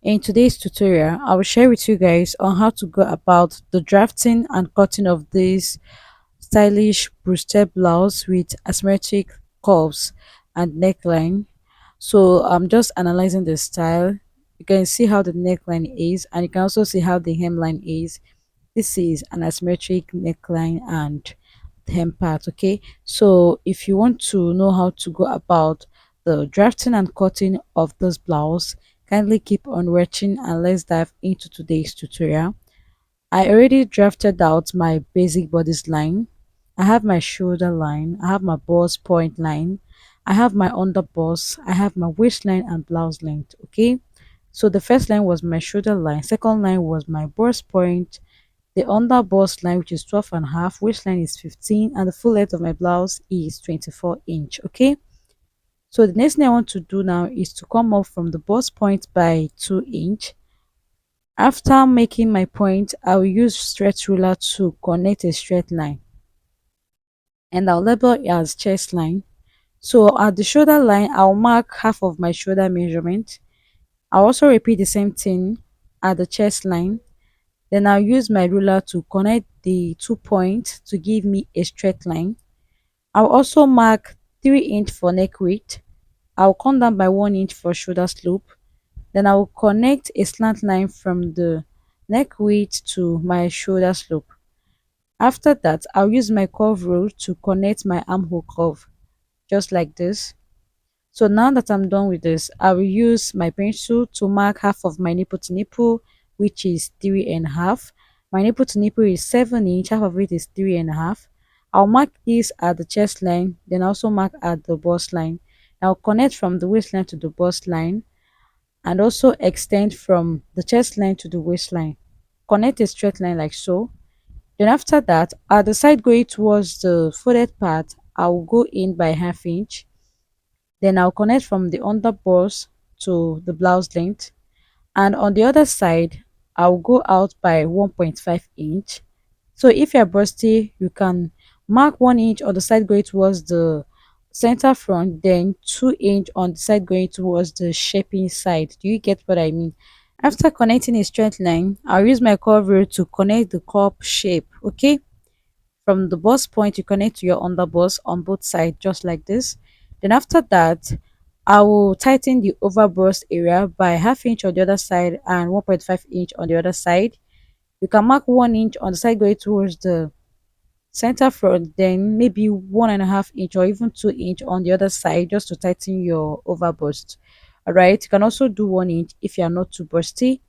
In today's tutorial, I will share with you guys on how to go about the drafting and cutting of this stylish Bustier blouse with asymmetric curves and neckline. So I'm just analyzing the style. You can see how the neckline is, and you can also see how the hemline is. This is an asymmetric neckline and hem part. Okay, so if you want to know how to go about the drafting and cutting of this blouse, kindly keep on watching and let's dive into today's tutorial. I already drafted out my basic bodice line. I have my shoulder line, I have my bust point line, I have my under bust, I have my waistline and blouse length. Okay, so the first line was my shoulder line, second line was my bust point, the under bust line, which is 12 and a half, waistline is 15, and the full length of my blouse is 24 inch. Okay, so the next thing I want to do now is to come up from the bust point by 2 inch. After making my point, I will use stretch ruler to connect a straight line, and I'll label it as chest line. So at the shoulder line, I'll mark half of my shoulder measurement. I'll also repeat the same thing at the chest line. Then I'll use my ruler to connect the 2 points to give me a straight line. I'll also mark 3 inch for neck width. I'll come down by 1 inch for shoulder slope. Then I will connect a slant line from the neck width to my shoulder slope. After that, I'll use my curve rule to connect my armhole curve, just like this. So now that I'm done with this, I will use my pencil to mark half of my nipple to nipple, which is 3.5. My nipple to nipple is 7 inch, half of it is 3.5. I'll mark this at the chest line, then also mark at the bust line. I'll connect from the waistline to the bust line and also extend from the chest line to the waistline. Connect a straight line like so. Then after that, at the side going towards the folded part, I will go in by ½ inch. Then I'll connect from the under bust to the blouse length. And on the other side, I'll go out by 1.5 inch. So if you're busty, you can mark 1 inch on the side going towards the center front, then 2 inch on the side going towards the shaping side. Do you get what I mean? After connecting a straight line, I'll use my curve rule to connect the cup shape. Okay, from the bust point, you connect to your under bust on both sides, just like this. Then after that, I will tighten the over bust area by ½ inch on the other side and 1.5 inch on the other side. You can mark 1 inch on the side going towards the center front, then maybe 1.5 inch or even 2 inch on the other side just to tighten your over bust. All right, you can also do 1 inch if you are not too busty.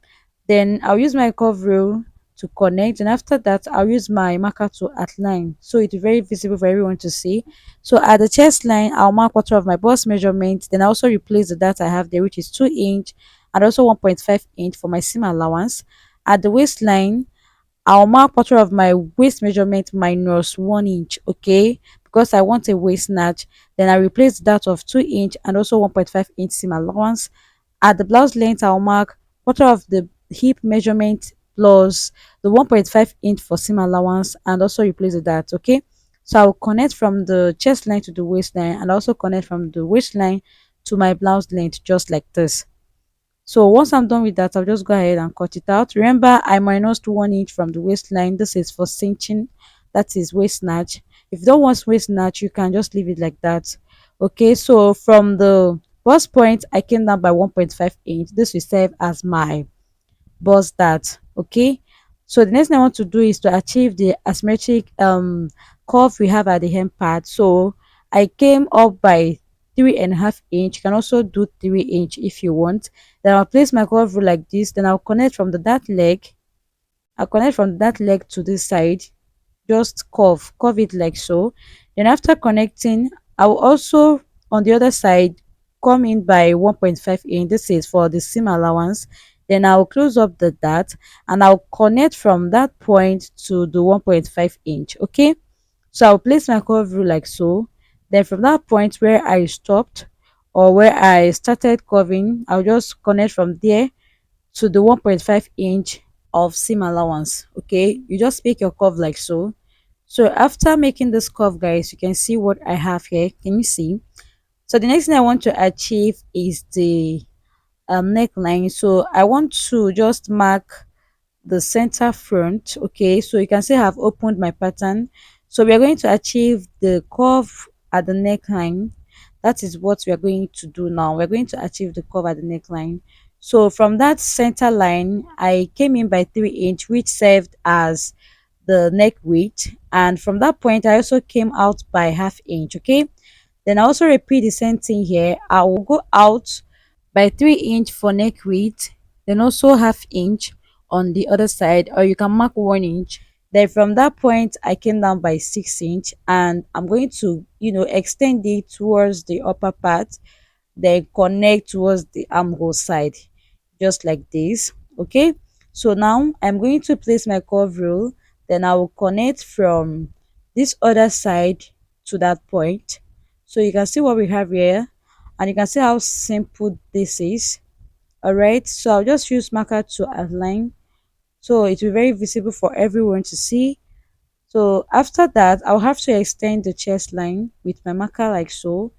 Then I'll use my curve rule to connect, and after that I'll use my marker to outline so it's very visible for everyone to see. So at the chest line, I'll mark quarter of my bust measurement, then I also replace the dot I have there, which is 2 inch, and also 1.5 inch for my seam allowance. At the waistline, I'll mark quarter of my waist measurement minus 1 inch, okay, because I want a waist snatch. Then I replace that of 2 inch and also 1.5 inch seam allowance. At the blouse length, I'll mark quarter of the hip measurement plus the 1.5 inch for seam allowance and also replace that, okay. So I'll connect from the chest line to the waistline and also connect from the waistline to my blouse length, just like this. So once I'm done with that, I'll just go ahead and cut it out. Remember, I minused 1 inch from the waistline. This is for cinching, that is waist snatch. If you don't want waist snatch, you can just leave it like that. Okay, so from the bust point, I came down by 1.5 inch. This will serve as my bust dart. Okay, so the next thing I want to do is to achieve the asymmetric curve we have at the hem part. So I came up by 3.5 inch. You can also do 3 inch if you want. Then I'll place my curve rule like this. Then I'll connect from the that leg. I'll connect from that leg to this side. Just curve it like so. Then after connecting, I will also on the other side come in by 1.5 inch. This is for the seam allowance. Then I'll close up the dart and I'll connect from that point to the 1.5 inch. Okay, so I'll place my curve rule like so. Then from that point where I stopped or where I started curving, I'll just connect from there to the 1.5 inch of seam allowance. Okay, you just make your curve like so. So after making this curve, guys, you can see what I have here. Can you see? So the next thing I want to achieve is the neckline. So I want to just mark the center front. Okay, so you can see I've opened my pattern. So we are going to achieve the curve at the neckline. That is what we are going to do now. We're going to achieve the curve at the neckline. So from that center line, I came in by 3 inch, which served as the neck width, and from that point I also came out by half inch. Okay, then I also repeat the same thing here. I will go out by 3 inch for neck width, then also half inch on the other side, or you can mark 1 inch. Then from that point I came down by 6 inch, and I'm going to extend it towards the upper part, then connect towards the armhole side, just like this. Okay, so now I'm going to place my curve rule, then I will connect from this other side to that point. So you can see what we have here, and you can see how simple this is. All right, so I'll just use marker to outline, so it will be very visible for everyone to see. So after that, I'll have to extend the chest line with my marker like so.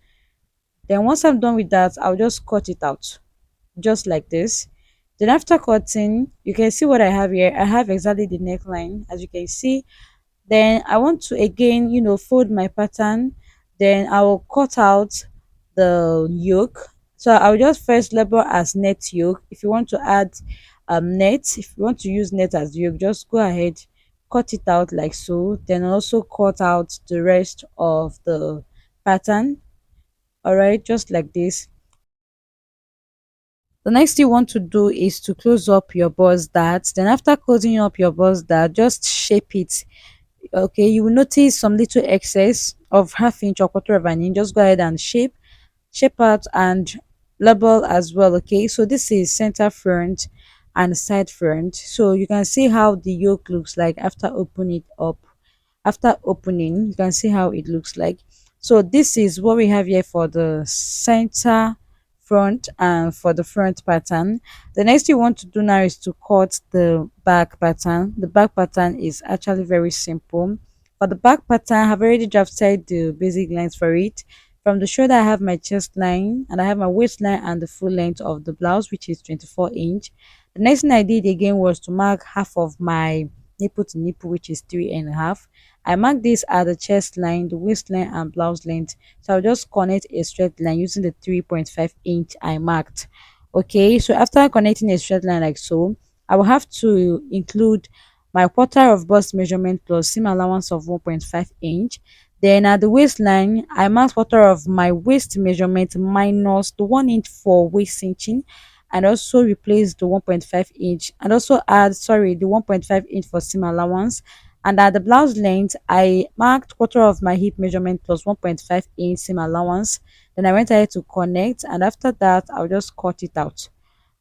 Then once I'm done with that, I'll just cut it out just like this. Then after cutting, you can see what I have here. I have exactly the neckline, as you can see. Then I want to again fold my pattern, then I will cut out the yoke. So I'll just first label as net yoke. If you want to add net, if you want to use net as yoke, just go ahead, cut it out like so, then also cut out the rest of the pattern. All right, just like this. The next thing you want to do is to close up your bust dart. Then after closing up your bust dart, just shape it. Okay, you will notice some little excess of half inch or quarter of an inch. Just go ahead and shape out and label as well. Okay, so this is center front and side front. So you can see how the yoke looks like after opening it up. After opening, you can see how it looks like. So this is what we have here for the center front and for the front pattern. The next thing you want to do now is to cut the back pattern. The back pattern is actually very simple. For the back pattern, I have already drafted the basic lines for it. From the shoulder, I have my chest line, and I have my waistline and the full length of the blouse, which is 24 inch. The next thing I did again was to mark half of my nipple to nipple, which is 3.5. I mark this at the chest line, the waistline, and blouse length. So I'll just connect a straight line using the 3.5 inch I marked. Okay, so after connecting a straight line like so, I will have to include my quarter of bust measurement plus seam allowance of 1.5 inch. Then at the waistline, I marked quarter of my waist measurement minus the 1 inch for waist cinching, and also replace the 1.5 inch, and also add, sorry, the 1.5 inch for seam allowance. And at the blouse length, I marked quarter of my hip measurement plus 1.5 inch seam allowance. Then I went ahead to connect, and after that I'll just cut it out.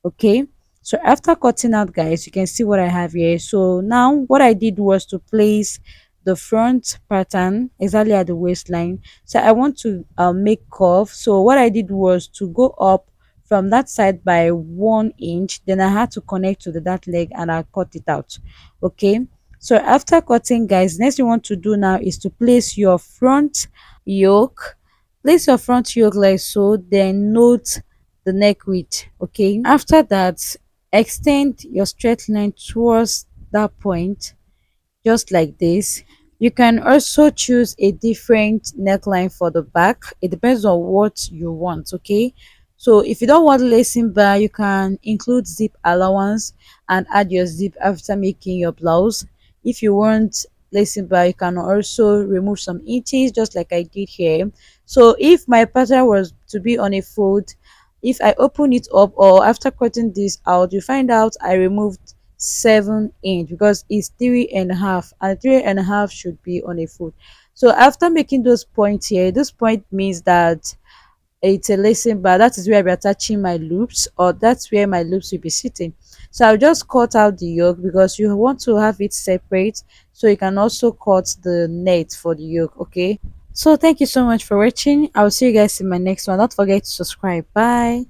Okay, so after cutting out, guys, you can see what I have here. So now what I did was to place the front pattern exactly at the waistline. So I want to make curve. So what I did was to go up from that side by 1 inch, then I had to connect to the that leg, and I cut it out. Okay, so after cutting, guys, next you want to do now is to place your front yoke. Place your front yoke like so, then note the neck width. Okay, after that, extend your straight line towards that point, just like this. You can also choose a different neckline for the back. It depends on what you want. Okay, so if you don't want lacing bar, you can include zip allowance and add your zip after making your blouse. If you want lacing bar, you can also remove some inches, just like I did here. So if my pattern was to be on a fold, if I open it up, or after cutting this out, you find out I removed 7 inch because it's 3.5, and 3.5 should be on a foot. So after making those points here, this point means that it's a lacing bar. That is where I'll be attaching my loops, or that's where my loops will be sitting. So I'll just cut out the yoke because you want to have it separate, so you can also cut the net for the yoke. Okay, so thank you so much for watching. I'll see you guys in my next one. Don't forget to subscribe. Bye.